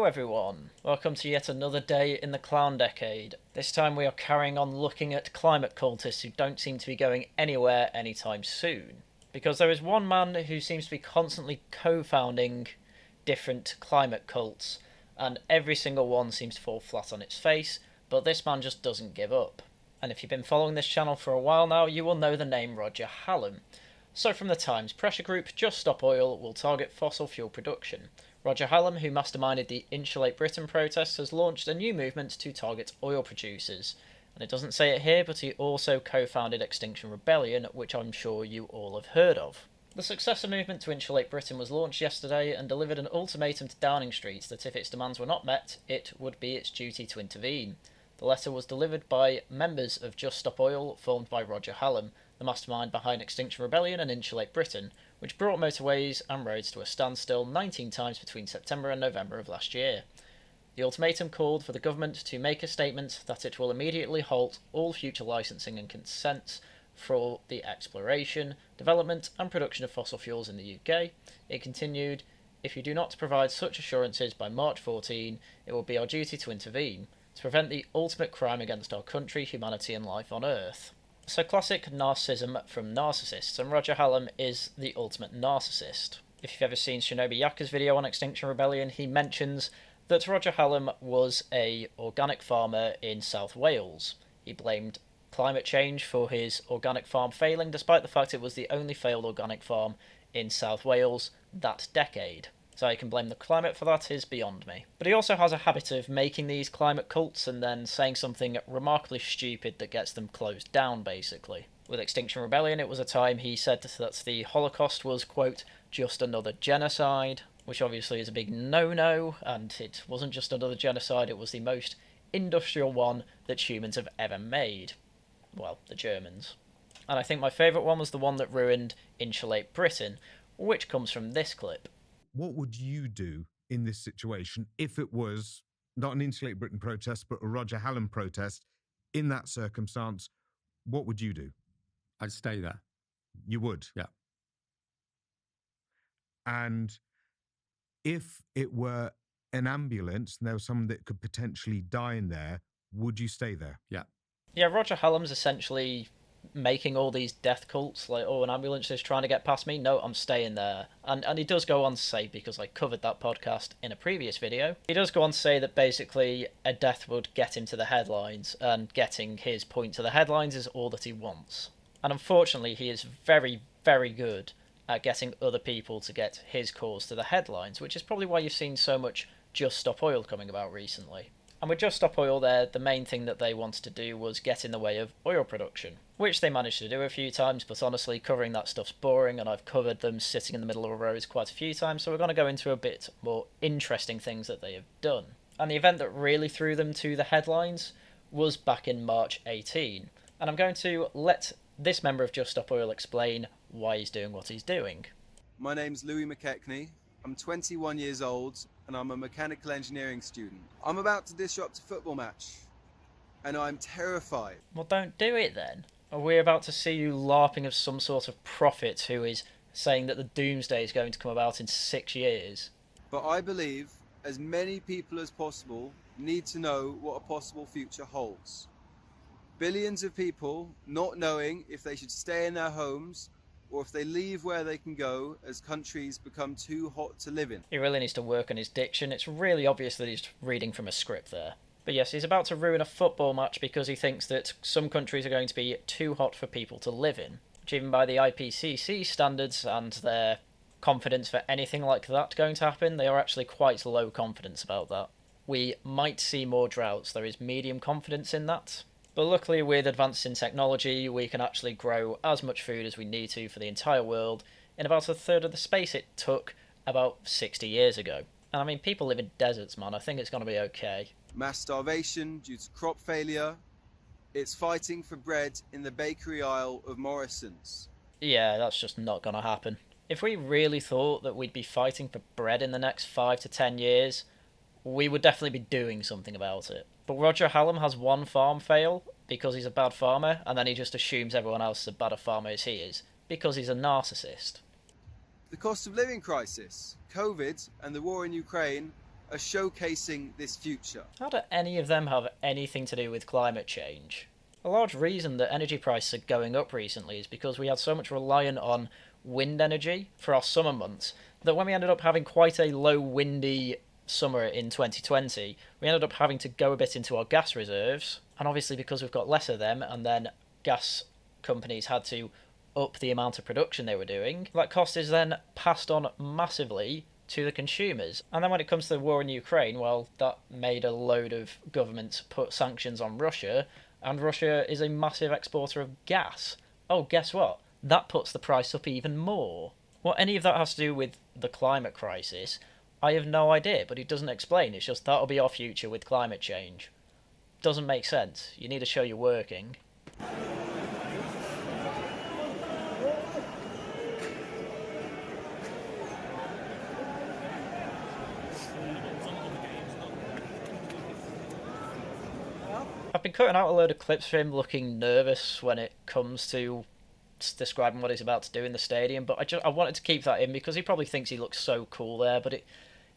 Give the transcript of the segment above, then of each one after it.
Hello everyone, welcome to yet another day in the clown decade. This time we are carrying on looking at climate cultists who don't seem to be going anywhere anytime soon. Because there is one man who seems to be constantly co-founding different climate cults, and every single one seems to fall flat on its face, but this man just doesn't give up. And if you've been following this channel for a while now, you will know the name Roger Hallam. So from the Times, pressure group Just Stop Oil will target fossil fuel production. Roger Hallam, who masterminded the Insulate Britain protests, has launched a new movement to target oil producers. And it doesn't say it here, but he also co-founded Extinction Rebellion, which I'm sure you all have heard of. The successor movement to Insulate Britain was launched yesterday and delivered an ultimatum to Downing Street that if its demands were not met, it would be its duty to intervene. The letter was delivered by members of Just Stop Oil, formed by Roger Hallam, the mastermind behind Extinction Rebellion and Insulate Britain, which brought motorways and roads to a standstill 19 times between September and November of last year. The ultimatum called for the government to make a statement that it will immediately halt all future licensing and consents for the exploration, development and production of fossil fuels in the UK. It continued, "If you do not provide such assurances by March 14, it will be our duty to intervene, to prevent the ultimate crime against our country, humanity and life on Earth." So classic narcissism from narcissists, and Roger Hallam is the ultimate narcissist. If you've ever seen Shinobi Yaka's video on Extinction Rebellion, he mentions that Roger Hallam was an organic farmer in South Wales. He blamed climate change for his organic farm failing, despite the fact it was the only failed organic farm in South Wales that decade. So he can blame the climate for that is beyond me. But he also has a habit of making these climate cults and then saying something remarkably stupid that gets them closed down, basically. With Extinction Rebellion, it was a time he said that the Holocaust was, quote, just another genocide, which obviously is a big no-no, and it wasn't just another genocide, it was the most industrial one that humans have ever made. Well, the Germans. And I think my favourite one was the one that ruined Insulate Britain, which comes from this clip. What would you do in this situation if it was not an Insulate Britain protest, but a Roger Hallam protest? In that circumstance, what would you do? I'd stay there. You would? Yeah. And if it were an ambulance and there was someone that could potentially die in there, would you stay there? Yeah. Yeah, Roger Hallam's essentially making all these death cults, like, oh, an ambulance is trying to get past me, no, I'm staying there. And he does go on to say, because I covered that podcast in a previous video, he does go on to say that basically a death would get him to the headlines, and getting his point to the headlines is all that he wants. And unfortunately, he is very, very good at getting other people to get his cause to the headlines, which is probably why you've seen so much Just Stop Oil coming about recently. And with Just Stop Oil there, the main thing that they wanted to do was get in the way of oil production, which they managed to do a few times, but honestly, covering that stuff's boring, and I've covered them sitting in the middle of a road quite a few times, so we're going to go into a bit more interesting things that they have done. And the event that really threw them to the headlines was back in March 18, and I'm going to let this member of Just Stop Oil explain why he's doing what he's doing. My name's Louis McKechnie. I'm 21 years old and I'm a mechanical engineering student. I'm about to disrupt a football match and I'm terrified. Well, don't do it then. Are we about to see you LARPing of some sort of prophet who is saying that the doomsday is going to come about in 6 years? But I believe as many people as possible need to know what a possible future holds. Billions of people not knowing if they should stay in their homes or if they leave where they can go as countries become too hot to live in. He really needs to work on his diction. It's really obvious that he's reading from a script there. But yes, he's about to ruin a football match because he thinks that some countries are going to be too hot for people to live in, which even by the IPCC standards and their confidence for anything like that going to happen, they are actually quite low confidence about that. We might see more droughts. There is medium confidence in that. But luckily, with advances in technology, we can actually grow as much food as we need to for the entire world in about a third of the space it took about 60 years ago. And I mean, people live in deserts, man. I think it's going to be okay. Mass starvation due to crop failure. It's fighting for bread in the bakery aisle of Morrison's. Yeah, that's just not going to happen. If we really thought that we'd be fighting for bread in the next 5 to 10 years, we would definitely be doing something about it. But Roger Hallam has one farm fail because he's a bad farmer, and then he just assumes everyone else is a better farmer as he is, because he's a narcissist. The cost of living crisis, COVID and the war in Ukraine are showcasing this future. How do any of them have anything to do with climate change? A large reason that energy prices are going up recently is because we had so much reliance on wind energy for our summer months that when we ended up having quite a low windy summer in 2020, we ended up having to go a bit into our gas reserves, and obviously because we've got less of them, and then gas companies had to up the amount of production they were doing, that cost is then passed on massively to the consumers. And then when it comes to the war in Ukraine, well, that made a load of governments put sanctions on Russia, and Russia is a massive exporter of gas. Oh, guess what? That puts the price up even more. What any of that has to do with the climate crisis, I have no idea, but it doesn't explain. It's just that'll be our future with climate change. Doesn't make sense. You need to show you're working. I've been cutting out a load of clips for him looking nervous when it comes to describing what he's about to do in the stadium, but I wanted to keep that in because he probably thinks he looks so cool there, but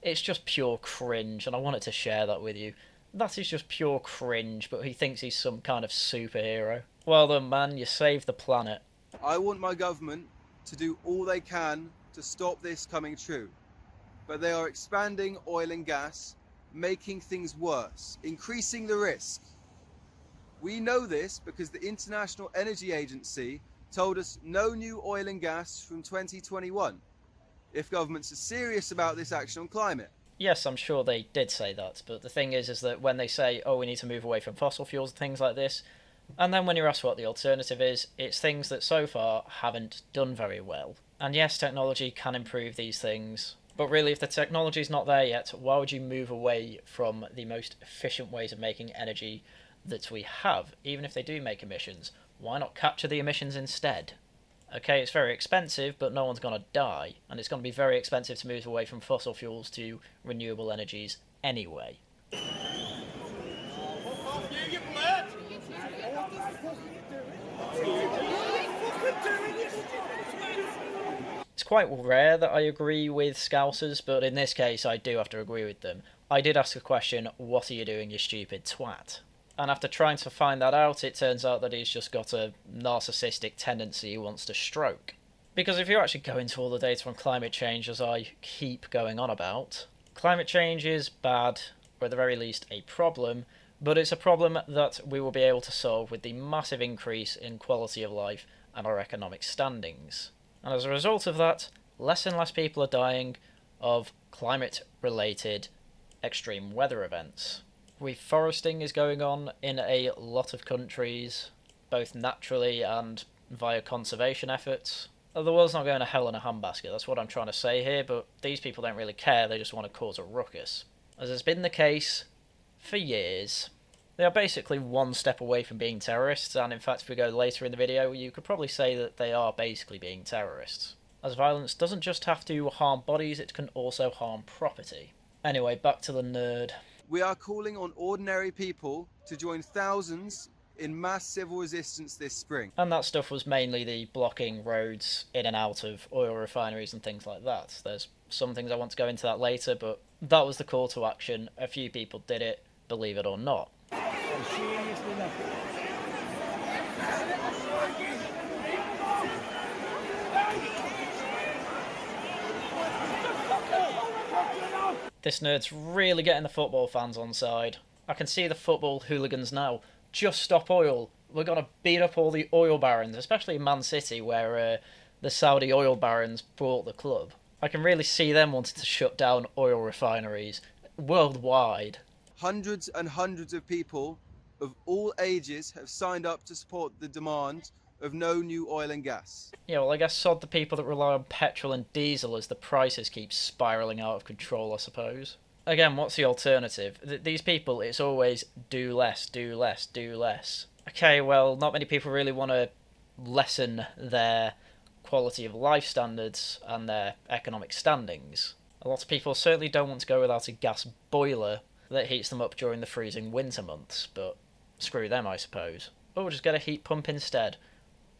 it's just pure cringe, and I wanted to share that with you. That is just pure cringe, but he thinks he's some kind of superhero. Well done, man, you saved the planet. I want my government to do all they can to stop this coming true, but they are expanding oil and gas, making things worse, increasing the risk. We know this because the International Energy Agency told us no new oil and gas from 2021 if governments are serious about this action on climate. Yes, I'm sure they did say that, but the thing is that when they say, oh, we need to move away from fossil fuels and things like this, and then when you're asked what the alternative is, it's things that so far haven't done very well. And yes, technology can improve these things, but really if the technology's not there yet, why would you move away from the most efficient ways of making energy that we have, even if they do make emissions? Why not capture the emissions instead? Okay, it's very expensive, but no one's going to die, and it's going to be very expensive to move away from fossil fuels to renewable energies anyway. It's quite rare that I agree with Scousers, but in this case I do have to agree with them. I did ask a question, what are you doing, you stupid twat? And after trying to find that out, it turns out that he's just got a narcissistic tendency he wants to stroke. Because if you actually go into all the data on climate change, as I keep going on about, climate change is bad, or at the very least a problem, but it's a problem that we will be able to solve with the massive increase in quality of life and our economic standings. And as a result of that, less and less people are dying of climate-related extreme weather events. Reforesting is going on in a lot of countries, both naturally and via conservation efforts. The world's not going to hell in a handbasket, that's what I'm trying to say here, but these people don't really care, they just want to cause a ruckus. As has been the case for years. They are basically one step away from being terrorists, and in fact if we go later in the video, you could probably say that they are basically being terrorists. As violence doesn't just have to harm bodies, it can also harm property. Anyway, back to the nerd. We are calling on ordinary people to join thousands in mass civil resistance this spring. And that stuff was mainly the blocking roads in and out of oil refineries and things like that. There's some things I want to go into that later, but that was the call to action. A few people did it, believe it or not. This nerd's really getting the football fans on side. I can see the football hooligans now. Just stop oil. We're going to beat up all the oil barons, especially in Man City, where the Saudi oil barons bought the club. I can really see them wanting to shut down oil refineries worldwide. Hundreds and hundreds of people of all ages have signed up to support the demand of no new oil and gas. Yeah, well, I guess sod the people that rely on petrol and diesel as the prices keep spiralling out of control, I suppose. Again, what's the alternative? These people, it's always do less, do less, do less. Okay, well, not many people really want to lessen their quality of life standards and their economic standings. A lot of people certainly don't want to go without a gas boiler that heats them up during the freezing winter months, but screw them, I suppose. Or just get a heat pump instead.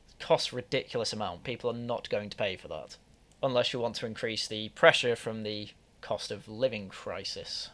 It costs a ridiculous amount. People are not going to pay for that. Unless you want to increase the pressure from the cost of living crisis.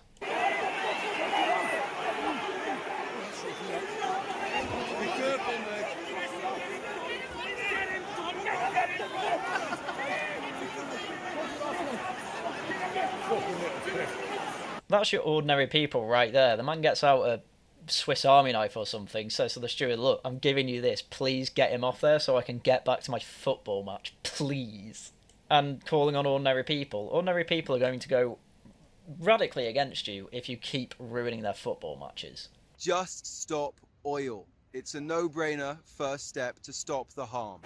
That's your ordinary people right there. The man gets out a Swiss Army knife or something, says to the steward, look, I'm giving you this, please get him off there so I can get back to my football match, please. And calling on ordinary people are going to go radically against you if you keep ruining their football matches. Just stop oil. It's a no-brainer first step to stop the harm.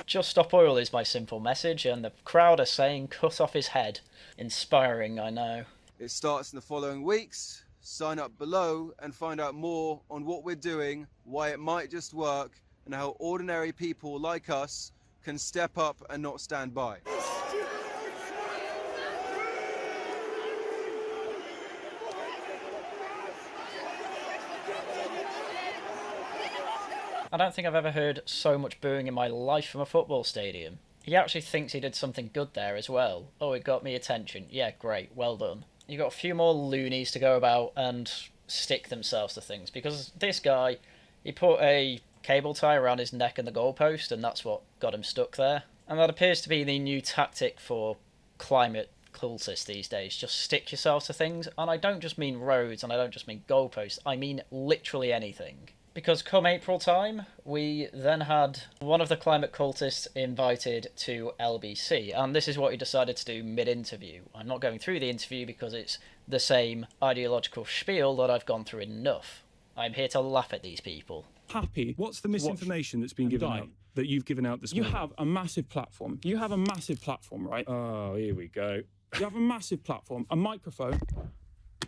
Just stop oil is my simple message, and the crowd are saying cut off his head. Inspiring, I know. It starts in the following weeks. Sign up below and find out more on what we're doing, why it might just work, and how ordinary people like us can step up and not stand by. I don't think I've ever heard so much booing in my life from a football stadium. He actually thinks he did something good there as well. Oh, it got me attention. Yeah, great, well done. You've got a few more loonies to go about and stick themselves to things, because this guy, he put a cable tie around his neck and the goalpost, and that's what got him stuck there. And that appears to be the new tactic for climate cultists these days. Just stick yourselves to things, and I don't just mean roads, and I don't just mean goalposts, I mean literally anything. Because come April time, we then had one of the climate cultists invited to LBC, and this is what he decided to do mid-interview. I'm not going through the interview because it's the same ideological spiel that I've gone through enough. I'm here to laugh at these people. Happy. What's the misinformation that's been given out, that you've given out this morning? You have a massive platform. You have a massive platform, right? Oh, here we go. You have a massive platform, a microphone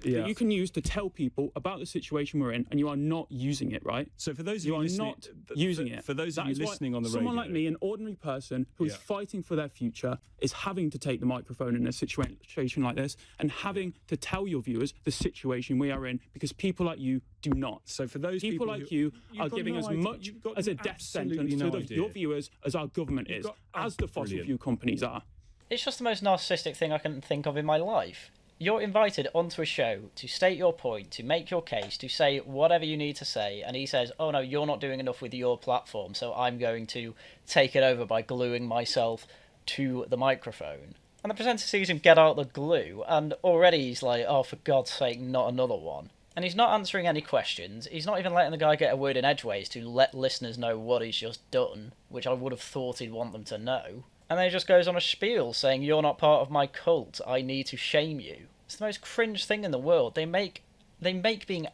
that you can use to tell people about the situation we're in, and you are not using it, right? So for those of you you are listening, not using it. For those of That you is why listening on the someone radio, like me, an ordinary person who is fighting for their future, is having to take the microphone in a situation like this and having to tell your viewers the situation we are in, because people like you do not. So for those people like you are giving as much as a death sentence to your viewers as our government is, as the fossil fuel companies are. It's just the most narcissistic thing I can think of in my life. You're invited onto a show to state your point, to make your case, to say whatever you need to say, and he says, oh no, you're not doing enough with your platform, so I'm going to take it over by gluing myself to the microphone. And the presenter sees him get out the glue, and already he's like, oh, for God's sake, not another one. And he's not answering any questions, he's not even letting the guy get a word in edgeways to let listeners know what he's just done, which I would have thought he'd want them to know. And then he just goes on a spiel saying, you're not part of my cult, I need to shame you. It's the most cringe thing in the world. They make being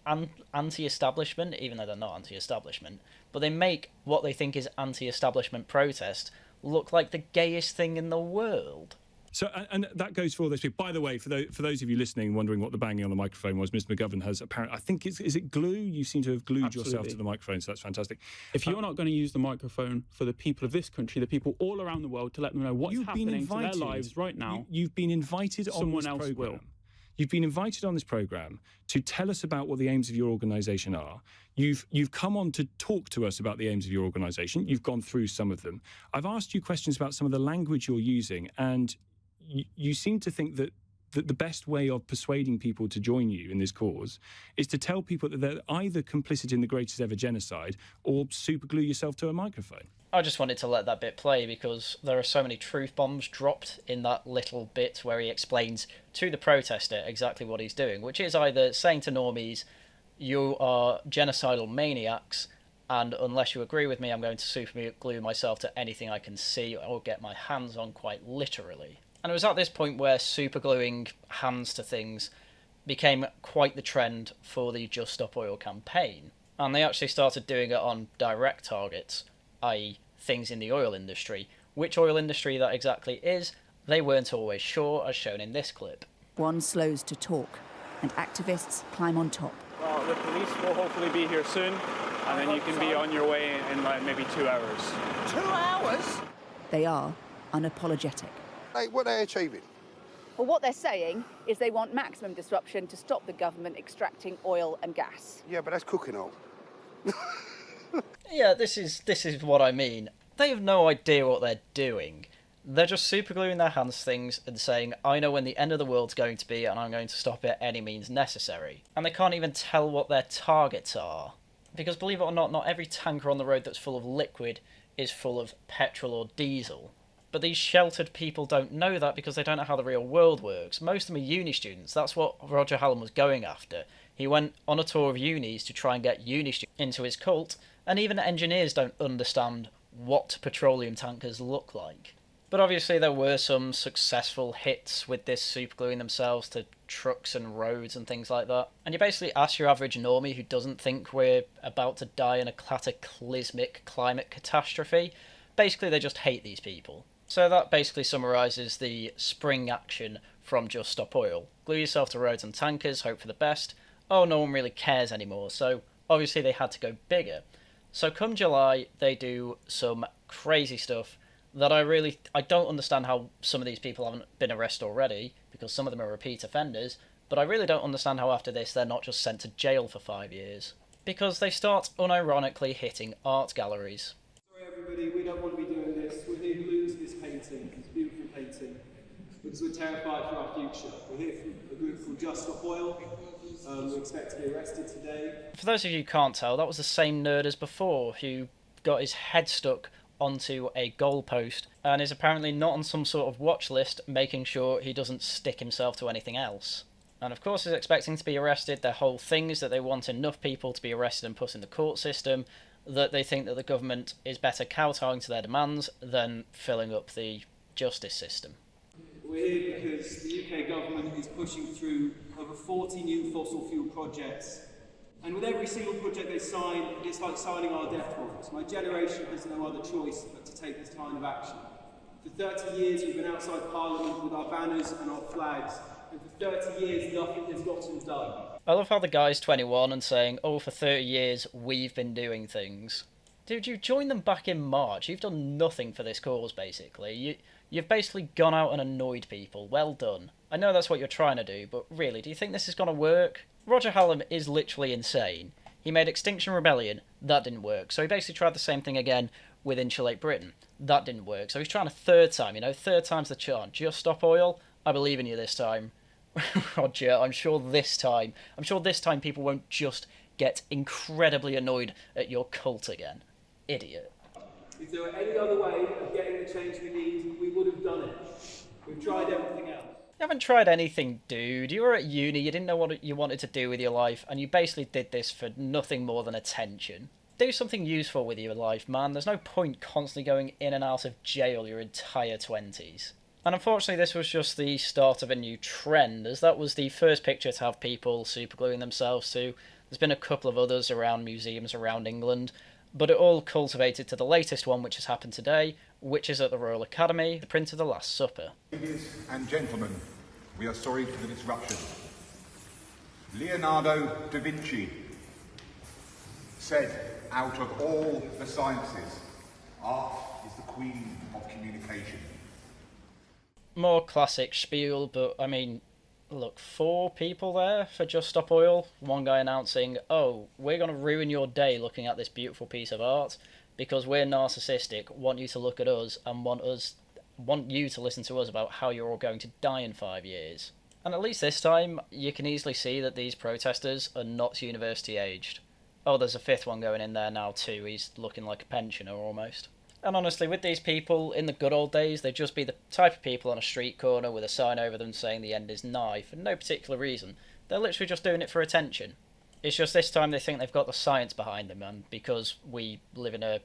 anti-establishment, even though they're not anti-establishment, but they make what they think is anti-establishment protest look like the gayest thing in the world. So, and that goes for all those people. By the way, for those of you listening, wondering what the banging on the microphone was, Mr. McGovern has apparently, I think, is it glue? You seem to have glued yourself to the microphone, so that's fantastic. If you're not going to use the microphone for the people of this country, the people all around the world, to let them know what's happening to their lives right now, you've been invited on this programme. You've been invited on this programme to tell us about what the aims of your organisation are. You've come on to talk to us about the aims of your organisation. You've gone through some of them. I've asked you questions about some of the language you're using, and you seem to think that the best way of persuading people to join you in this cause is to tell people that they're either complicit in the greatest ever genocide or superglue yourself to a microphone. I just wanted to let that bit play because there are so many truth bombs dropped in that little bit where he explains to the protester exactly what he's doing, which is either saying to normies, you are genocidal maniacs, and unless you agree with me, I'm going to superglue myself to anything I can see or get my hands on, quite literally. And it was at this point where supergluing hands to things became quite the trend for the Just Stop Oil campaign. And they actually started doing it on direct targets, i.e. things in the oil industry. Which oil industry that exactly is, they weren't always sure, as shown in this clip. One slows to talk, and activists climb on top. Well, the police will hopefully be here soon, and then you can be on your way in like maybe 2 hours. 2 hours? They are unapologetic. Hey, what are they achieving? Well, what they're saying is they want maximum disruption to stop the government extracting oil and gas. Yeah, but that's cooking oil. Yeah, this is what I mean. They have no idea what they're doing. They're just supergluing their hands to things and saying, I know when the end of the world's going to be and I'm going to stop it at any means necessary. And they can't even tell what their targets are. Because believe it or not every tanker on the road that's full of liquid is full of petrol or diesel. But these sheltered people don't know that because they don't know how the real world works. Most of them are uni students. That's what Roger Hallam was going after. He went on a tour of unis to try and get uni students into his cult, and even engineers don't understand what petroleum tankers look like. But obviously there were some successful hits with this supergluing themselves to trucks and roads and things like that. And you basically ask your average normie who doesn't think we're about to die in a cataclysmic climate catastrophe, basically they just hate these people. So that basically summarises the spring action from Just Stop Oil. Glue yourself to roads and tankers, hope for the best. Oh, no one really cares anymore, so obviously they had to go bigger. So come July, they do some crazy stuff that I don't understand how some of these people haven't been arrested already, because some of them are repeat offenders, but I really don't understand how after this they're not just sent to jail for 5 years. Because they start unironically hitting art galleries. Sorry everybody, we don't want to be doing this. We're here glued to this painting, this beautiful painting, because we're terrified for our future. We're here from a group called Just Stop Oil. We expect to be arrested today. For those of you who can't tell, that was the same nerd as before, who got his head stuck onto a goalpost and is apparently not on some sort of watch list, making sure he doesn't stick himself to anything else. And of course he's expecting to be arrested. Their whole thing is that they want enough people to be arrested and put in the court system, that they think that the government is better kowtowing to their demands than filling up the justice system. We're here because the UK government is pushing through over 40 new fossil fuel projects. And with every single project they sign, it's like signing our death warrants. My generation has no other choice but to take this kind of action. For 30 years we've been outside Parliament with our banners and our flags, and for 30 years nothing has gotten done. I love how the guy's 21 and saying, oh, for 30 years we've been doing things. Dude, you joined them back in March. You've done nothing for this cause, basically. You've basically gone out and annoyed people. Well done. I know that's what you're trying to do, but really, do you think this is going to work? Roger Hallam is literally insane. He made Extinction Rebellion. That didn't work. So he basically tried the same thing again with Insulate Britain. That didn't work. So he's trying a third time, third time's the charm. Just Stop Oil. I believe in you this time. Roger, I'm sure this time people won't just get incredibly annoyed at your cult again. Idiot. If there were any other way of getting the change we need, we would have done it. We've tried everything else. You haven't tried anything, dude. You were at uni, you didn't know what you wanted to do with your life, and you basically did this for nothing more than attention. Do something useful with your life, man. There's no point constantly going in and out of jail your entire 20s. And unfortunately, this was just the start of a new trend, as that was the first picture to have people supergluing themselves to. There's been a couple of others around museums around England, but it all cultivated to the latest one, which has happened today, which is at the Royal Academy, the print of the Last Supper. Ladies and gentlemen, we are sorry for the disruption. Leonardo da Vinci said, out of all the sciences, art is the queen of communication. More classic spiel, but I mean, look, 4 people there for Just Stop Oil. One guy announcing, oh, we're going to ruin your day looking at this beautiful piece of art because we're narcissistic, want you to look at us and want you to listen to us about how you're all going to die in 5 years. And at least this time, you can easily see that these protesters are not university aged. Oh, there's a 5th one going in there now too. He's looking like a pensioner almost. And honestly, with these people, in the good old days, they'd just be the type of people on a street corner with a sign over them saying the end is nigh, for no particular reason. They're literally just doing it for attention. It's just this time they think they've got the science behind them, and because we live in a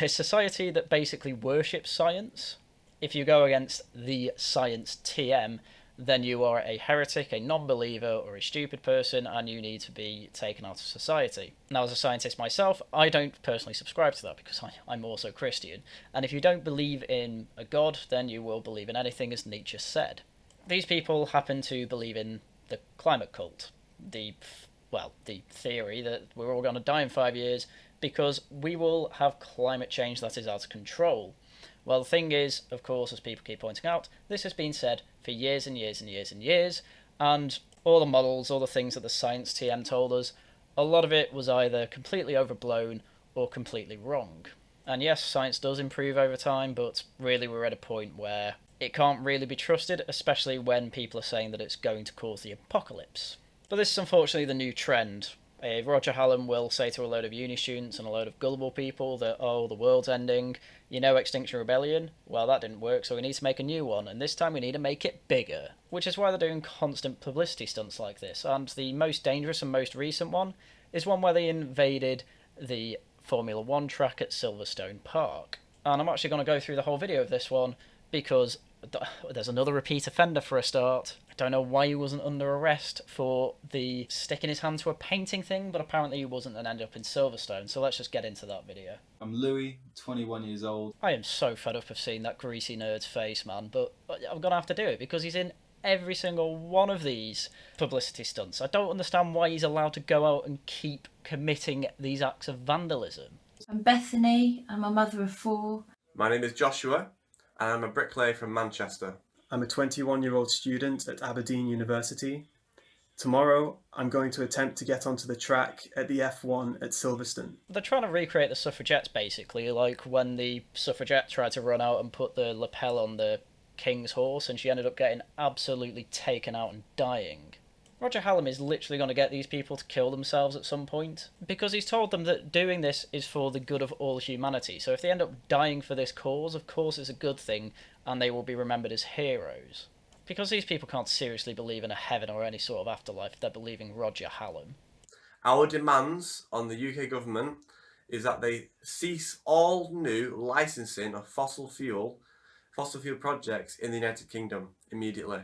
society that basically worships science, if you go against the science TM, then you are a heretic, a non-believer, or a stupid person, and you need to be taken out of society. Now, as a scientist myself, I don't personally subscribe to that, because I'm also Christian, and if you don't believe in a god, then you will believe in anything, as Nietzsche said. These people happen to believe in the climate cult, the theory that we're all going to die in 5 years, because we will have climate change that is out of control. Well, the thing is, of course, as people keep pointing out, this has been said for years and years and years and years, and all the models, all the things that the science TM told us, a lot of it was either completely overblown or completely wrong. And yes, science does improve over time, but really we're at a point where it can't really be trusted, especially when people are saying that it's going to cause the apocalypse. But this is unfortunately the new trend. Roger Hallam will say to a load of uni students and a load of gullible people that, oh, the world's ending, you know, Extinction Rebellion? Well, that didn't work, so we need to make a new one, and this time we need to make it bigger. Which is why they're doing constant publicity stunts like this, and the most dangerous and most recent one is one where they invaded the Formula 1 track at Silverstone Park. And I'm actually going to go through the whole video of this one, because there's another repeat offender for a start. I don't know why he wasn't under arrest for the sticking his hand to a painting thing, but apparently he wasn't and ended up in Silverstone, so let's just get into that video. I'm Louis, 21 years old. I am so fed up of seeing that greasy nerd's face, man, but I'm going to have to do it because he's in every single one of these publicity stunts. I don't understand why he's allowed to go out and keep committing these acts of vandalism. I'm Bethany, I'm a mother of 4. My name is Joshua, and I'm a bricklayer from Manchester. I'm a 21-year-old student at Aberdeen University. Tomorrow, I'm going to attempt to get onto the track at the F1 at Silverstone. They're trying to recreate the suffragettes, basically, like when the suffragette tried to run out and put the lapel on the king's horse, and she ended up getting absolutely taken out and dying. Roger Hallam is literally going to get these people to kill themselves at some point, because he's told them that doing this is for the good of all humanity. So if they end up dying for this cause, of course it's a good thing, and they will be remembered as heroes. Because these people can't seriously believe in a heaven or any sort of afterlife, they're believing Roger Hallam. Our demands on the UK government is that they cease all new licensing of fossil fuel projects in the United Kingdom immediately.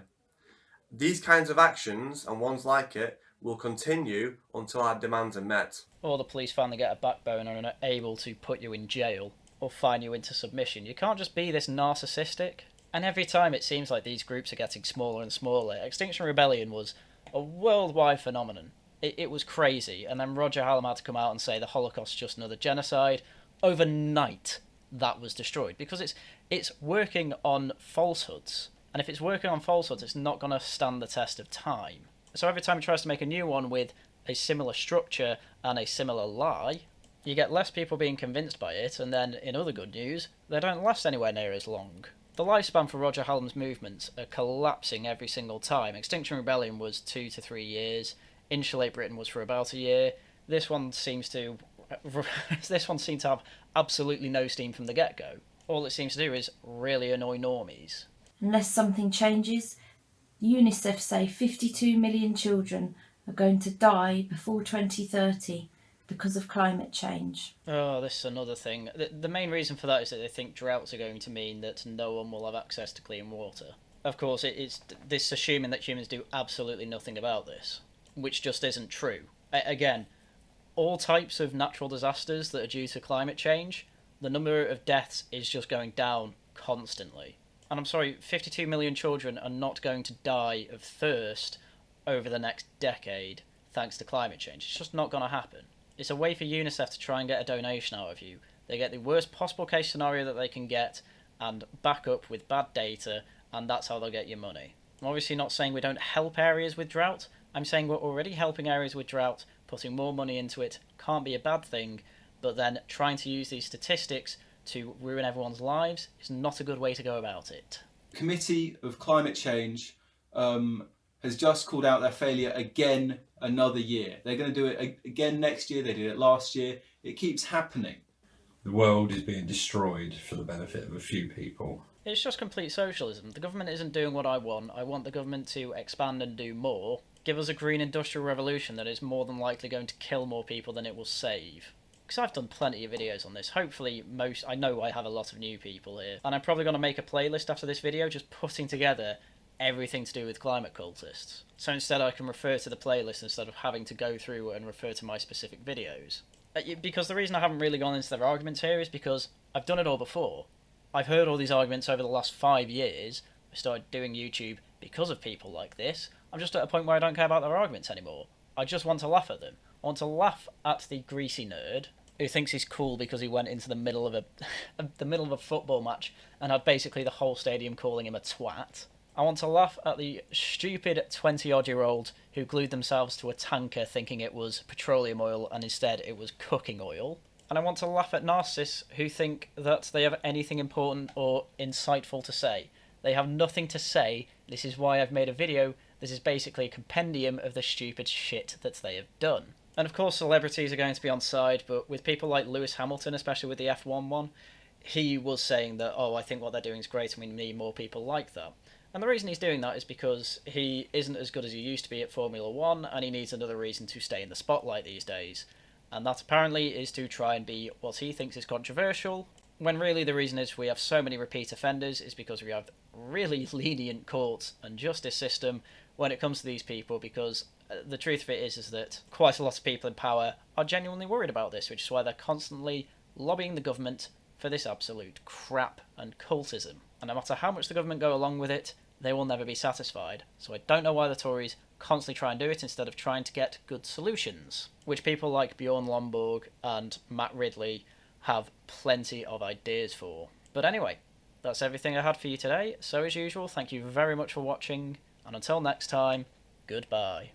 These kinds of actions, and ones like it, will continue until our demands are met. Or the police finally get a backbone and are able to put you in jail, or fine you into submission. You can't just be this narcissistic. And every time it seems like these groups are getting smaller and smaller. Extinction Rebellion was a worldwide phenomenon. It was crazy, and then Roger Hallam had to come out and say the Holocaust is just another genocide. Overnight, that was destroyed, because it's working on falsehoods. And if it's working on falsehoods, it's not going to stand the test of time. So every time he tries to make a new one with a similar structure and a similar lie, you get less people being convinced by it, and then, in other good news, they don't last anywhere near as long. The lifespan for Roger Hallam's movements are collapsing every single time. Extinction Rebellion was 2 to 3 years. Insulate Britain was for about a year. This one seems to have absolutely no steam from the get-go. All it seems to do is really annoy normies. Unless something changes, UNICEF say 52 million children are going to die before 2030 because of climate change. Oh, this is another thing. The main reason for that is that they think droughts are going to mean that no one will have access to clean water. Of course, it's this assuming that humans do absolutely nothing about this, which just isn't true. Again, all types of natural disasters that are due to climate change, the number of deaths is just going down constantly. And I'm sorry, 52 million children are not going to die of thirst over the next decade thanks to climate change. It's just not going to happen. It's a way for UNICEF to try and get a donation out of you. They get the worst possible case scenario that they can get and back up with bad data, and that's how they'll get your money. I'm obviously not saying we don't help areas with drought. I'm saying we're already helping areas with drought. Putting more money into it can't be a bad thing, but then trying to use these statistics to ruin everyone's lives is not a good way to go about it. The Committee of Climate Change has just called out their failure again another year. They're going to do it again next year. They did it last year. It keeps happening. The world is being destroyed for the benefit of a few people. It's just complete socialism. The government isn't doing what I want. I want the government to expand and do more. Give us a green industrial revolution that is more than likely going to kill more people than it will save. Because I've done plenty of videos on this. Hopefully I know I have a lot of new people here. And I'm probably going to make a playlist after this video just putting together everything to do with climate cultists. So instead I can refer to the playlist instead of having to go through and refer to my specific videos. Because the reason I haven't really gone into their arguments here is because I've done it all before. I've heard all these arguments over the last 5 years. I started doing YouTube because of people like this. I'm just at a point where I don't care about their arguments anymore. I just want to laugh at them. I want to laugh at the greasy nerd who thinks he's cool because he went into the middle of a football match and had basically the whole stadium calling him a twat. I want to laugh at the stupid 20-odd-year-old who glued themselves to a tanker thinking it was petroleum oil and instead it was cooking oil. And I want to laugh at narcissists who think that they have anything important or insightful to say. They have nothing to say. This is why I've made a video. This is basically a compendium of the stupid shit that they have done. And of course celebrities are going to be on side, but with people like Lewis Hamilton, especially with the F1 one, he was saying that, oh, I think what they're doing is great and we need more people like that. And the reason he's doing that is because he isn't as good as he used to be at Formula 1, and he needs another reason to stay in the spotlight these days. And that apparently is to try and be what he thinks is controversial, when really the reason is we have so many repeat offenders is because we have really lenient courts and justice system when it comes to these people, because the truth of it is that quite a lot of people in power are genuinely worried about this, which is why they're constantly lobbying the government for this absolute crap and cultism. And no matter how much the government go along with it, they will never be satisfied. So I don't know why the Tories constantly try and do it instead of trying to get good solutions, which people like Bjorn Lomborg and Matt Ridley have plenty of ideas for. But anyway, that's everything I had for you today. So as usual, thank you very much for watching, and until next time, goodbye.